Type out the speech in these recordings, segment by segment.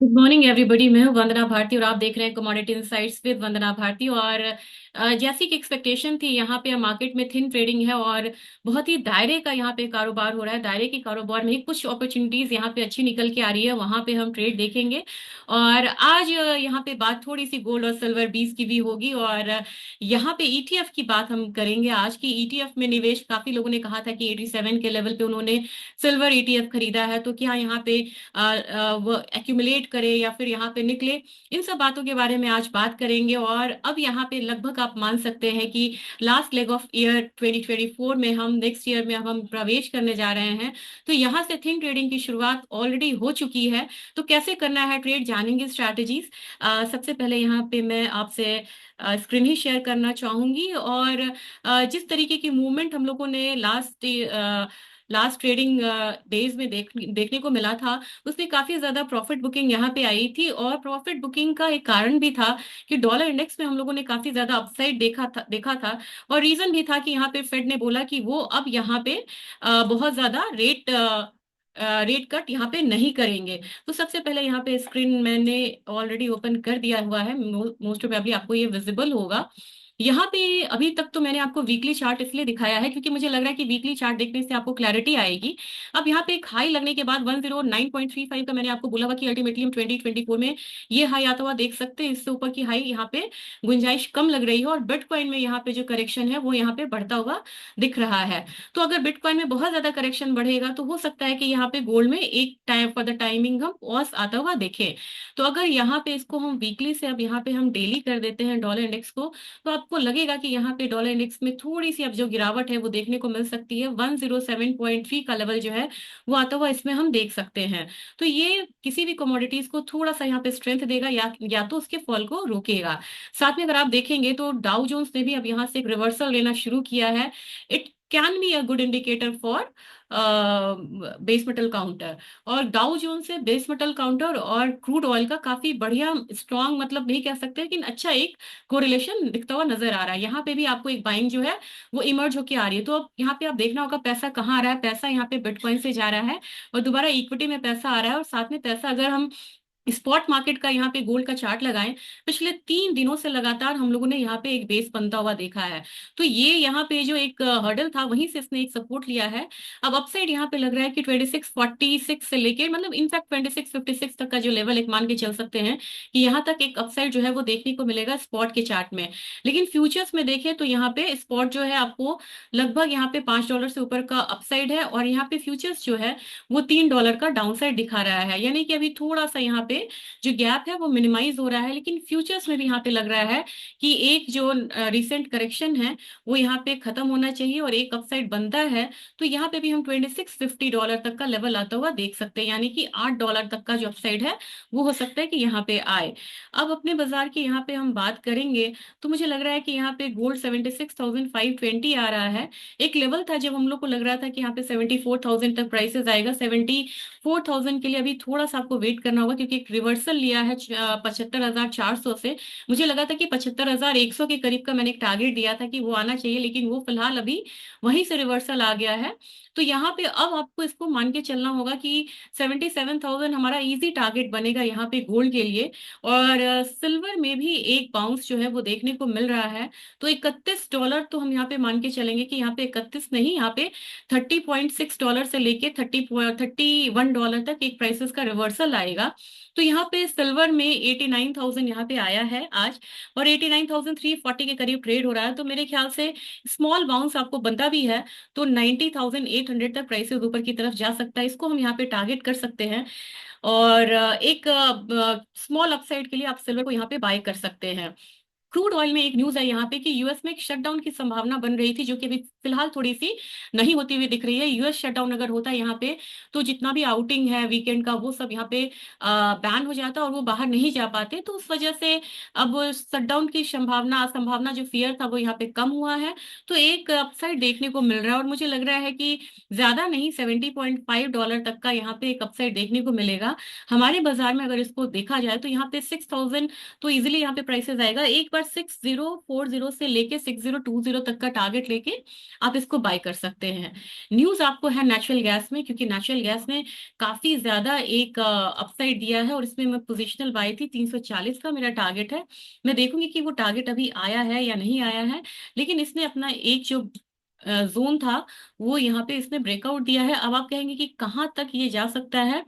Good morning everybody. मैं हूं वंदना भारती और आप देख रहे हैं कमोडिटी इनसाइट्स विद वंदना भारती। और जैसी कि एक्सपेक्टेशन थी, यहाँ पे मार्केट में थिन ट्रेडिंग है और बहुत ही दायरे का यहाँ पे कारोबार हो रहा है। दायरे के कारोबार में ही कुछ अपॉर्चुनिटीज यहाँ पे अच्छी निकल के आ रही है, वहां पे हम ट्रेड देखेंगे। और आज यहाँ पे बात थोड़ी सी गोल्ड और सिल्वर बीस की भी होगी। और यहाँ पे ईटीएफ की बात हम करेंगे। आज की ईटीएफ में निवेश, काफी लोगों ने कहा था कि 87 के लेवल पे उन्होंने सिल्वर ईटीएफ खरीदा है, तो क्या यहाँ पे वो एक्यूमुलेट करे या फिर यहाँ पे निकले, इन सब बातों के बारे में आज बात करेंगे। और अब यहाँ पे लगभग आप मान सकते हैं कि लास्ट लेग ऑफ ईयर 2024 में हम नेक्स्ट ईयर में हम प्रवेश करने जा रहे हैं। तो यहाँ से थिंक ट्रेडिंग की शुरुआत ऑलरेडी हो चुकी है। तो कैसे करना है ट्रेड, जानेंगे स्ट्रैटेजीज। सबसे पहले यहाँ पे मैं आपसे स्क्रीन ही शेयर करना चाहूंगी। और जिस तरीके की मूवमेंट हम लोगों ने लास्ट ट्रेडिंग डेज में देखने को मिला था, उसमें काफी ज्यादा प्रॉफिट बुकिंग यहाँ पे आई थी। और प्रॉफिट बुकिंग का एक कारण भी था कि डॉलर इंडेक्स में हम लोगों ने काफी ज्यादा अपसाइड देखा था। और रीजन भी था कि यहाँ पे फेड ने बोला कि वो अब यहाँ पे बहुत ज्यादा रेट कट यहाँ पे नहीं करेंगे। तो सबसे पहले यहाँ पे स्क्रीन मैंने ऑलरेडी ओपन कर दिया हुआ है, मोस्ट प्रोबेबली आपको ये विजिबल होगा। यहाँ पे अभी तक तो मैंने आपको वीकली चार्ट इसलिए दिखाया है क्योंकि मुझे लग रहा है कि वीकली चार्ट देखने से आपको क्लैरिटी आएगी। अब यहाँ पे एक हाई लगने के बाद 109.35 का मैंने आपको बोला हुआ कि अल्टीमेटली हम 2024 में ये हाई आता हुआ देख सकते हैं। इससे ऊपर की हाई यहाँ पे गुंजाइश कम लग रही है। और बिटकॉइन में यहाँ पे जो करेक्शन है वो यहाँ पे बढ़ता हुआ दिख रहा है। तो अगर बिटकॉइन में बहुत ज्यादा करेक्शन बढ़ेगा तो हो सकता है कि यहाँ पे गोल्ड में एक टाइम फॉर द टाइमिंग हम पॉज आता हुआ देखें। तो अगर यहाँ पे इसको हम वीकली से अब यहाँ पे हम डेली कर देते हैं डॉलर इंडेक्स को, तो आपको लगेगा कि यहाँ पे डॉलर इंडेक्स में थोड़ी सी अब जो गिरावट है वो देखने को मिल सकती है। 107.3 का लेवल जो है वो आता हुआ इसमें हम देख सकते हैं। तो ये किसी भी कमोडिटीज को थोड़ा सा यहाँ पे स्ट्रेंथ देगा या तो उसके फॉल को रोकेगा। साथ में अगर आप देखेंगे तो डाउ जोन्स ने भी अब यहाँ से एक रिवर्सल लेना शुरू किया है। It can be a good indicator for base metal counter. और डाउ जोन्स से बेस मेटल काउंटर और क्रूड ऑयल का काफी बढ़िया स्ट्रांग, मतलब नहीं कह सकते लेकिन अच्छा एक कोरिलेशन दिखता हुआ नजर आ रहा है। यहाँ पे भी आपको एक बाइंग जो है वो इमर्ज होके आ रही है। तो अब यहाँ पे आप देखना होगा पैसा कहाँ आ रहा है। पैसा यहाँ पे बिटकॉइन से जा रहा है और दोबारा इक्विटी में पैसा आ रहा है। और साथ में पैसा, अगर हम स्पॉट मार्केट का यहाँ पे गोल्ड का चार्ट लगाएं, पिछले 3 दिनों से लगातार हम लोगों ने यहाँ पे एक बेस बनता हुआ देखा है। तो ये यहाँ पे जो एक हर्डल था वहीं से इसने एक सपोर्ट लिया है। अब अपसाइड यहाँ पे लग रहा है कि 2646 से लेके, मतलब इनफैक्ट 2656 तक का जो लेवल एक मान के चल सकते हैं कि यहाँ तक एक अपसाइड जो है वो देखने को मिलेगा स्पॉट के चार्ट में। लेकिन फ्यूचर्स में देखें तो यहाँ पे स्पॉट जो है आपको लगभग यहाँ पे $5 से ऊपर का अपसाइड है। और यहाँ पे फ्यूचर्स जो है वो $3 का डाउनसाइड दिखा रहा है। यानी कि अभी थोड़ा सा यहाँ पे जो गैप है वो मिनिमाइज हो रहा है। लेकिन फ्यूचर्स में भी यहाँ पे लग रहा है कि एक जो रिसेंट करेक्शन है वो यहाँ पे खत्म होना चाहिए और एक अपसाइड बनता है। तो यहाँ पे भी हम $2650 तक का लेवल आता हुआ देख सकते हैं। यानी कि $8 तक का जो अपसाइड है वो हो सकता है कि यहाँ पे आए। अब अपने बाजार की यहाँ पे हम बात करेंगे तो मुझे लग रहा है कि यहाँ पे गोल्ड 76,520 आ रहा है। एक लेवल था जब हम लोग को लग रहा था कि यहाँ पे 74,000 तक प्राइसेस आएगा। 74,000 के लिए अभी थोड़ा सा आपको वेट करना होगा क्योंकि एक रिवर्सल लिया है 75,400 से। मुझे लगा था कि 75,100 के करीब का मैंने एक टारगेट दिया था कि वो आना चाहिए, लेकिन वो फिलहाल अभी वहीं से रिवर्सल आ गया है। तो यहाँ पे अब आपको इसको मान के चलना होगा कि 77,000 हमारा इजी टारगेट बनेगा यहाँ पे गोल्ड के लिए। और सिल्वर में भी एक बाउंस जो है वो देखने को मिल रहा है। तो $31 तो हम यहाँ पे मान के चलेंगे कि यहाँ पे 31 नहीं, यहाँ पे $30.6 से लेके 31 डॉलर तक एक प्राइसेस का रिवर्सल आएगा। तो यहाँ पे सिल्वर में 89,000 यहाँ पे आया है आज। और 89,340 के करीब ट्रेड हो रहा है। तो मेरे ख्याल से स्मॉल बाउंस आपको बनता भी है तो 90,800 तक प्राइसेस ऊपर की तरफ जा सकता है। इसको हम यहाँ पे टारगेट कर सकते हैं। और एक स्मॉल अपसाइड के लिए आप सिल्वर को यहाँ पे बाय कर सकते हैं। क्रूड ऑयल में एक न्यूज है यहाँ पे कि यूएस में एक शटडाउन की संभावना बन रही थी, जो कि अभी फिलहाल थोड़ी सी नहीं होती हुई दिख रही है। यूएस शटडाउन अगर होता है यहाँ पे तो जितना भी आउटिंग है वीकेंड का वो सब यहाँ पे बैन हो जाता और वो बाहर नहीं जा पाते। तो उस वजह से अब शटडाउन की संभावना जो फियर था वो यहाँ पे कम हुआ है। तो एक अपसाइड देखने को मिल रहा है और मुझे लग रहा है कि ज्यादा नहीं, $70.5 तक का यहाँ पे एक अपसाइड देखने को मिलेगा हमारे बाजार में। अगर इसको देखा जाए तो यहाँ पे 6,000 तो इजीली यहाँ पे प्राइसेस आएगा। एक बार 6040 से लेके 6020 तक का टारगेट लेके आप इसको बाय कर सकते हैं। न्यूज आपको है नेचुरल गैस में, क्योंकि नेचुरल गैस ने काफी ज्यादा एक अपसाइड दिया है, और इसमें मैं पोजिशनल बाय थी, 340 का मेरा टारगेट है। मैं देखूंगी कि वो टारगेट अभी आया है या नहीं आया है, लेकिन इसने अपना एक जो जोन था वो यहाँ पे इसने ब्रेकआउट दिया है। अब आप कहेंगे कि कहाँ तक ये जा सकता है,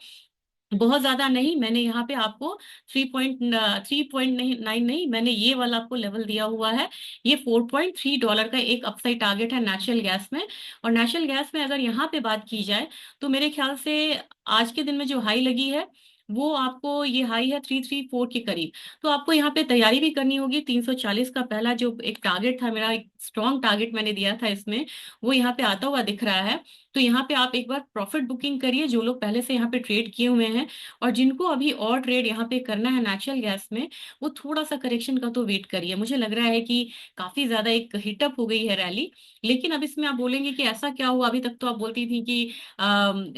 बहुत ज्यादा नहीं, मैंने यहाँ पे आपको 3.9 नहीं, मैंने ये वाला आपको लेवल दिया हुआ है। ये $4.3 का एक अपसाइड टारगेट है नेचुरल गैस में। और नेचुरल गैस में अगर यहाँ पे बात की जाए, तो मेरे ख्याल से आज के दिन में जो हाई लगी है, वो आपको ये हाई है 334 के करीब। तो आपको यहाँ पे तैयारी भी करनी होगी। 340 का पहला जो एक टारगेट था मेरा, एक स्ट्रॉन्ग टारगेट मैंने दिया था इसमें, वो यहाँ पे आता हुआ दिख रहा है। तो यहाँ पे आप एक बार प्रॉफिट बुकिंग करिए, जो लोग पहले से यहाँ पे ट्रेड किए हुए हैं। और जिनको अभी और ट्रेड यहाँ पे करना है नेचुरल गैस में, वो थोड़ा सा करेक्शन का तो वेट करिए। मुझे लग रहा है कि काफी ज्यादा एक हिटअप हो गई है रैली। लेकिन अब इसमें आप बोलेंगे कि ऐसा क्या हुआ, अभी तक तो आप बोलती थी कि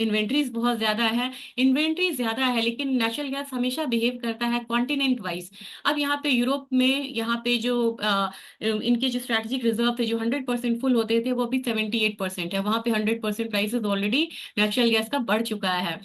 इन्वेंट्रीज बहुत ज्यादा है। इन्वेंट्री ज्यादा है, लेकिन नेचुरल गैस हमेशा बिहेव करता है कॉन्टिनेंट वाइज। अब यहाँ पे यूरोप में, यहाँ पे जो इनके जो स्ट्रेटेजिक रिजर्व थे जो 100% फुल होते थे, वो अभी 78% है। वहां पे 100% प्राइसेस ऑलरेडी नेचुरल गैस का बढ़ चुका है।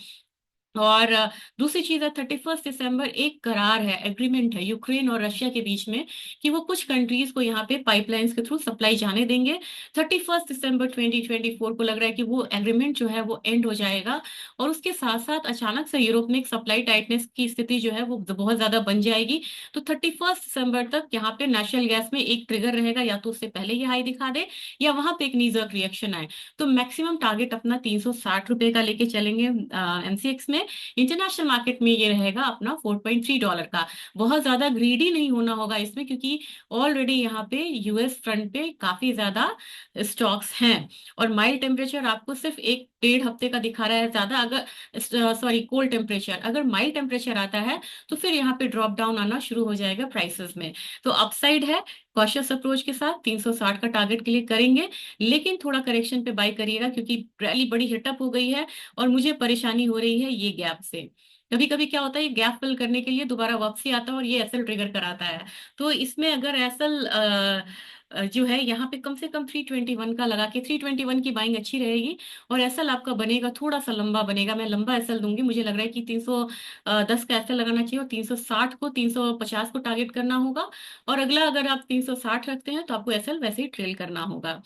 और दूसरी चीज है, 31 दिसंबर एक करार है, एग्रीमेंट है यूक्रेन और रशिया के बीच में, कि वो कुछ कंट्रीज को यहाँ पे पाइपलाइंस के थ्रू सप्लाई जाने देंगे। 31 दिसंबर 2024 को लग रहा है कि वो एग्रीमेंट जो है वो एंड हो जाएगा। और उसके साथ साथ अचानक से यूरोप में एक सप्लाई टाइटनेस की स्थिति जो है वो बहुत ज्यादा बन जाएगी। तो 31 दिसंबर तक यहाँ पे नेचुरल गैस में एक ट्रिगर रहेगा, या तो उससे पहले ये हाई दिखा दे, या वहां पे एक नीजर्क रिएक्शन आए। तो मैक्सिमम टारगेट अपना ₹360 का लेके चलेंगे एमसीएक्स में। इंटरनेशनल मार्केट में ये रहेगा अपना $4.3 का। बहुत ज्यादा ग्रीडी नहीं होना होगा इसमें, क्योंकि ऑलरेडी यहाँ पे यूएस फ्रंट पे काफी ज्यादा स्टॉक्स हैं। और माइल्ड टेम्परेचर आपको सिर्फ एक डेढ़ हफ्ते का दिखा रहा है ज्यादा। अगर सॉरी, कोल्ड टेम्परेचर, अगर माइल्ड टेम्परेचर आता है तो फिर यहाँ पे ड्रॉप डाउन आना शुरू हो जाएगा प्राइसेस में। तो अपसाइड है, कॉशियस अप्रोच के साथ 360 का टारगेट के लिए करेंगे। लेकिन थोड़ा करेक्शन पे बाय करिएगा, क्योंकि रैली बड़ी हिटअप हो गई है, और मुझे परेशानी हो रही है ये गैप से। कभी कभी क्या होता है, ये गैप फिल करने के लिए दोबारा वापसी आता है और ये एसएल ट्रिगर कराता है। तो इसमें अगर एसएल जो है यहाँ पे कम से कम 321 का लगा के, 321 की बाइंग अच्छी रहेगी। और एसएल आपका बनेगा, थोड़ा सा लंबा बनेगा, मैं लंबा एसएल दूंगी। मुझे लग रहा है कि 310 का एसएल लगाना चाहिए, और 360 को 350 को टारगेट करना होगा। और अगला अगर आप 360 रखते हैं तो आपको एसएल वैसे ही ट्रेल करना होगा।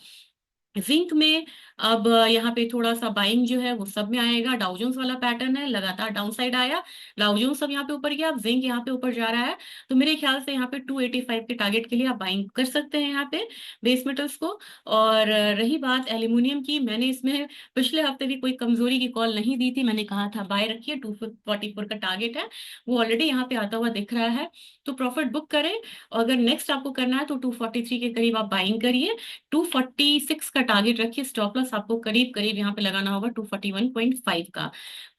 जिंक में अब यहाँ पे थोड़ा सा बाइंग जो है वो सब में आएगा। डाउजोन्स वाला पैटर्न है, लगातार डाउन साइड आया, डाउजोन्स सब यहाँ पे ऊपर गया, अब जिंक यहाँ पे ऊपर जा रहा है। तो मेरे ख्याल से यहाँ पे 285 के टारगेट के लिए आप बाइंग कर सकते हैं यहाँ पे बेस मेटल्स को। और रही बात एल्यूमिनियम की, मैंने इसमें पिछले हफ्ते भी कोई कमजोरी की कॉल नहीं दी थी। मैंने कहा था बाय रखिए, 244 का टारगेट है, वो ऑलरेडी यहाँ पे आता हुआ दिख रहा है। तो प्रॉफिट बुक करें। और अगर नेक्स्ट आपको करना है तो 243 के करीब आप बाइंग करिए। 246 का टारगेट रखिए। स्टॉप लॉस आपको करीब करीब यहाँ पे लगाना होगा 241.5 का।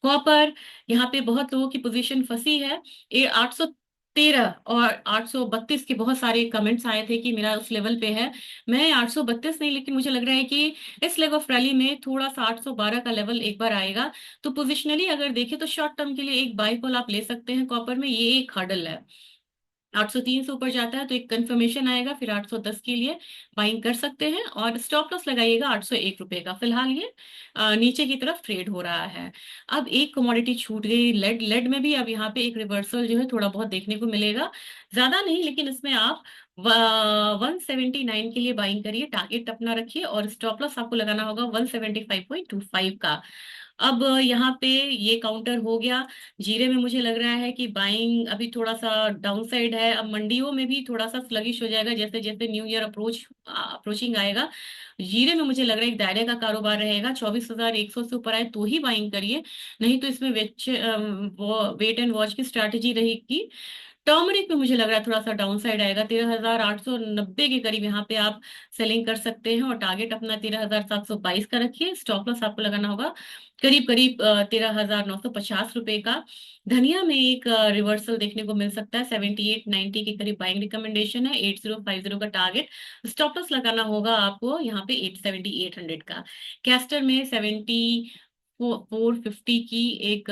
कॉपर, यहाँ पे बहुत लोगों की पोजीशन फंसी है। ये 813 और 832 के बहुत सारे कमेंट्स आए थे कि मेरा उस लेवल पे है। मैं 832 नहीं, लेकिन मुझे लग रहा है कि इस लेग ऑफ रैली में थोड़ा सा 812 का लेवल एक बार आएगा। तो पोजिशनली अगर देखें तो शॉर्ट टर्म के लिए एक बाय कॉल आप ले सकते हैं कॉपर में। ये एक हर्डल है, 803 से ऊपर जाता है तो एक कंफर्मेशन आएगा, फिर 810 के लिए बाइंग कर सकते हैं। और स्टॉप लॉस लगाइएगा ₹801 का। फिलहाल ये नीचे की तरफ ट्रेड हो रहा है। अब एक कमोडिटी छूट गई, लेड। लेड में भी अब यहाँ पे एक रिवर्सल जो है थोड़ा बहुत देखने को मिलेगा, ज्यादा नहीं, लेकिन इसमें आप 179 के लिए बाइंग करिए, टारगेट अपना रखिए, और स्टॉप लॉस आपको लगाना होगा 175.25 का। अब यहाँ पे ये काउंटर हो गया। जीरे में मुझे लग रहा है कि बाइंग अभी थोड़ा सा डाउन साइड है। अब मंडियों में भी थोड़ा सा स्लगिश हो जाएगा, जैसे जैसे न्यू ईयर अप्रोचिंग आएगा। जीरे में मुझे लग रहा है एक दायरे का कारोबार रहेगा, 24,100 से ऊपर आए तो ही बाइंग करिए, नहीं तो इसमें वेट एंड वॉच की स्ट्रैटेजी रहेगी। टर्मरिक पे मुझे लग रहा है थोड़ा सा डाउन साइड आएगा, 13,890 के करीब यहाँ पे आप सेलिंग कर सकते हैं। और टारगेट अपना 13,722 का रखिए। स्टॉप लॉस आपको लगाना होगा करीब करीब ₹13,950 का। धनिया में एक रिवर्सल देखने को मिल सकता है, 7890 के करीब बाइंग रिकमेंडेशन है, 8050 का टारगेट। स्टॉप लॉस लगाना होगा आपको यहाँ पे 870 800 का। कैस्टर में 450 की एक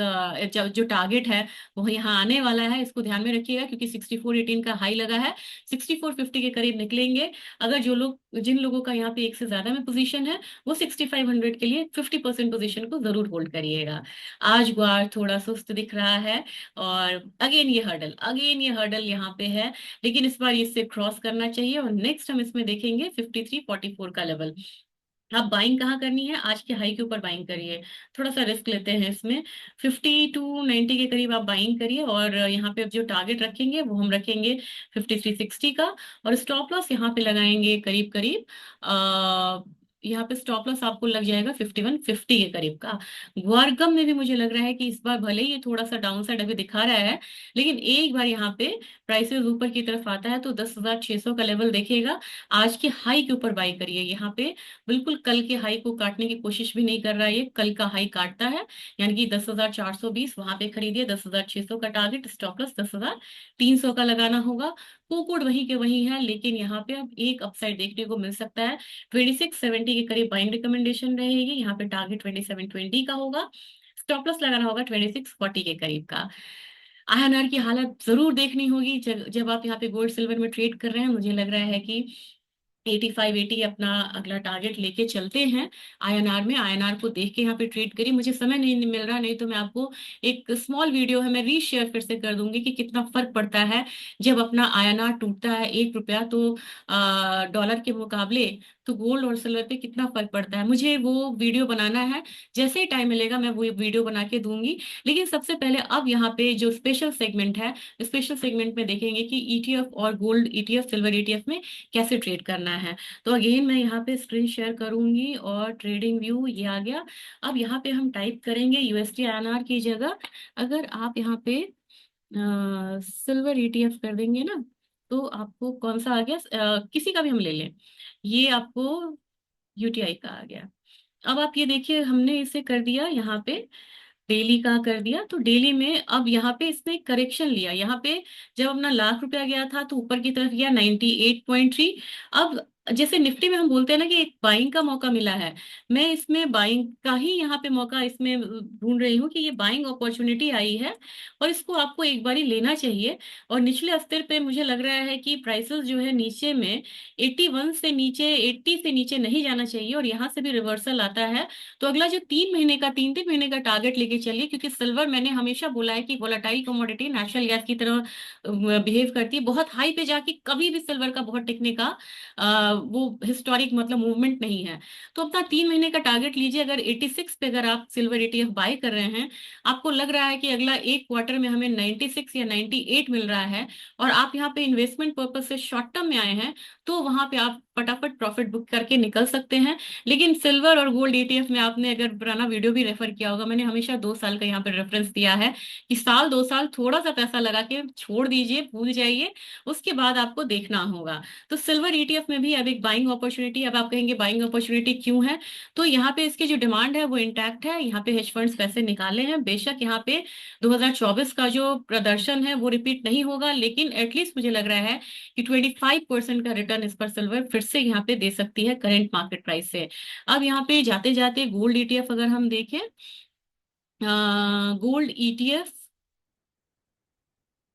जो टारगेट है वो यहाँ आने वाला है, इसको ध्यान में रखिएगा, क्योंकि 6418 का हाई लगा है। 6450 के करीब निकलेंगे। अगर जो लोग जिन लोगों का यहाँ पे एक से ज्यादा में पोजीशन है, वो 6500 के लिए 50% पोजीशन को जरूर होल्ड करिएगा। आज ग्वार थोड़ा सुस्त दिख रहा है, और अगेन ये हर्डल यहाँ पे है, लेकिन इस बार इससे क्रॉस करना चाहिए। और नेक्स्ट हम इसमें देखेंगे 5344 का लेवल। आप बाइंग कहाँ करनी है? आज के हाई के ऊपर बाइंग करिए, थोड़ा सा रिस्क लेते हैं इसमें। 5290 के करीब आप बाइंग करिए, और यहाँ पे अब जो टारगेट रखेंगे वो हम रखेंगे 5360 का। और स्टॉप लॉस यहाँ पे लगाएंगे करीब करीब यहाँ पे स्टॉप लॉस आपको लग जाएगा 5150 के करीब का। ग्वारगम में भी मुझे लग रहा है कि इस बार भले ही ये थोड़ा सा डाउन साइड अभी दिखा रहा है, लेकिन एक बार यहाँ पे प्राइसेस ऊपर की तरफ आता है तो 10,600 का लेवल देखेगा। आज के हाई के ऊपर बाई करिए यहाँ पे। बिल्कुल कल के हाई को काटने की कोशिश भी नहीं कर रहा है, ये कल का हाई काटता है, यानी कि 10,420 वहां पे खरीदिए। 10,600 का टारगेट, स्टॉप लॉस 10,300 का लगाना होगा। कोकोड वहीं के वहीं है, लेकिन यहाँ पे अब एक अपसाइड देखने को मिल सकता है। 2670 के करीब बाइंग रिकमेंडेशन रहेगी, यहाँ पे टारगेट 2720 का होगा। स्टॉप लॉस लगाना होगा 2640 के करीब का। आईएनआर की हालत जरूर देखनी होगी। जब आप यहाँ पे गोल्ड सिल्वर में ट्रेड कर रहे हैं, मुझे लग रहा है कि 8580 अपना अगला टारगेट लेके चलते हैं। आईएनआर में आईएनआर को देख के यहाँ पे ट्रेड करिए। मुझे समय नहीं मिल रहा, नहीं तो मैं आपको एक स्मॉल वीडियो है, मैं रीशेयर फिर से कर दूंगी कि कितना फर्क पड़ता है जब अपना आईएनआर टूटता है 1 रुपया, तो डॉलर के मुकाबले, तो गोल्ड और सिल्वर पे कितना फर्क पड़ता है। मुझे वो वीडियो बनाना है, जैसे ही टाइम मिलेगा मैं वो वीडियो बना के दूंगी। लेकिन सबसे पहले अब यहाँ पे जो स्पेशल सेगमेंट है, स्पेशल सेगमेंट में देखेंगे कि ईटीएफ और गोल्ड ईटीएफ, सिल्वर ईटीएफ में कैसे ट्रेड करना है। तो अगेन मैं यहाँ पे स्क्रीन शेयर करूंगी, और ट्रेडिंग व्यू ये आ गया। अब यहाँ पे हम टाइप करेंगे यूएसडी आईएनआर की जगह। अगर आप यहाँ पे सिल्वर ईटीएफ कर देंगे ना, तो आपको कौन सा आ गया? किसी का भी हम ले लें, ये आपको यूटीआई का आ गया। अब आप ये देखिए, हमने इसे कर दिया यहाँ पे, डेली का कर दिया। तो डेली में अब यहाँ पे इसने करेक्शन लिया। यहाँ पे जब अपना लाख रुपया गया था तो ऊपर की तरफ गया 98.3। अब जैसे निफ्टी में हम बोलते हैं ना कि एक बाइंग का मौका मिला है, मैं इसमें बाइंग का ही यहाँ पे मौका इसमें ढूंढ रही हूँ कि ये बाइंग अपॉर्चुनिटी आई है, और इसको आपको एक बारी लेना चाहिए। और निचले स्तर पे मुझे लग रहा है कि प्राइसेस जो है नीचे में 81 से नीचे, 80 से नीचे नहीं जाना चाहिए, और यहाँ से भी रिवर्सल आता है तो अगला जो 3 महीने का, 3 3 महीने का टारगेट लेके चलिए। क्योंकि सिल्वर, मैंने हमेशा बोला है कि वोलेटाइल कमोडिटी नेचुरल गैस की तरह बिहेव करती है। बहुत हाई पे जाके कभी भी सिल्वर का बहुत टिकने का वो हिस्टोरिक मतलब मूवमेंट नहीं है। तो अपना 3 महीने का टारगेट लीजिए। अगर 86 पे अगर आप सिल्वर ईटीएफ बाय कर रहे हैं, आपको लग रहा है कि अगला एक क्वार्टर में हमें 96 या 98 मिल रहा है, और आप यहाँ पे इन्वेस्टमेंट पर्पज से शॉर्ट टर्म में आए हैं, तो वहां पे आप फटाफट प्रॉफिट बुक करके निकल सकते हैं। लेकिन सिल्वर और गोल्ड ईटीएफ में आपने अगर पुराना वीडियो भी रेफर किया होगा, मैंने हमेशा 2 साल का यहाँ पे रेफरेंस दिया है कि साल 2 साल थोड़ा सा पैसा लगा के छोड़ दीजिए, भूल जाइए, उसके बाद आपको देखना होगा। तो सिल्वर ईटीएफ में भी अब एक बाइंग अपॉर्चुनिटी। अब आप कहेंगे बाइंग अपॉर्चुनिटी क्यों है? तो यहाँ पे इसकी जो डिमांड है वो इंटैक्ट है। यहाँ पे हेज फंड्स पैसे निकाले हैं, बेशक यहाँ पे 2024 का जो प्रदर्शन है वो रिपीट नहीं होगा, लेकिन एटलीस्ट मुझे लग रहा है कि 25% का रिटर्न इस पर सिल्वर फिर से यहाँ पे दे सकती है करंट मार्केट प्राइस से। अब यहाँ पे जाते जाते गोल्ड ईटीएफ अगर हम देखें, गोल्ड ईटीएफ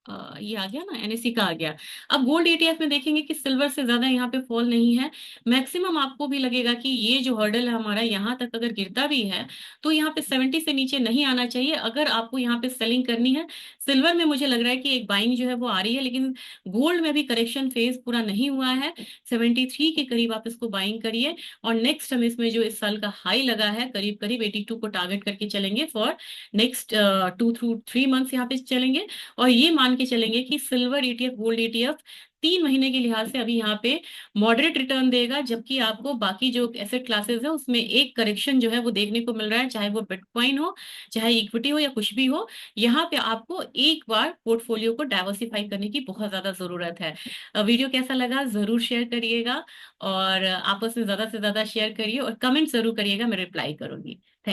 ये आ गया ना, एनएससी का आ गया। अब गोल्ड ईटीएफ में देखेंगे कि सिल्वर से ज्यादा यहाँ पे फॉल नहीं है। मैक्सिमम आपको भी लगेगा कि ये जो हर्डल है हमारा, यहाँ तक अगर गिरता भी है तो यहाँ पे 70 से नीचे नहीं आना चाहिए अगर आपको यहाँ पे सेलिंग करनी है। सिल्वर में मुझे लग रहा है कि एक बाइंग जो है वो आ रही है, लेकिन गोल्ड में भी करेक्शन फेज पूरा नहीं हुआ है। 73 के करीब आप इसको बाइंग करिए। और नेक्स्ट हम इसमें जो इस साल का हाई लगा है करीब करीब 82 को टारगेट करके चलेंगे फॉर नेक्स्ट 2 थ्रू 3 मंथ्स यहाँ पे चलेंगे। और ये मान के चलेंगे कि सिल्वर ईटीएफ, गोल्ड ईटीएफ 3 महीने के लिहाज से अभी यहाँ पे मॉडरेट रिटर्न देगा, जबकि आपको बाकी जो एसेट क्लासेस है उसमें एक करेक्शन जो है वो देखने को मिल रहा है, चाहे वो बिटकॉइन हो, चाहे इक्विटी हो, या कुछ भी हो। यहाँ पे आपको एक बार पोर्टफोलियो को डाइवर्सिफाई करने की बहुत ज्यादा जरूरत है। वीडियो कैसा लगा जरूर शेयर करिएगा, और आपस में ज्यादा से ज्यादा शेयर करिए, और कमेंट जरूर करिएगा, मैं रिप्लाई करूंगी। थैंक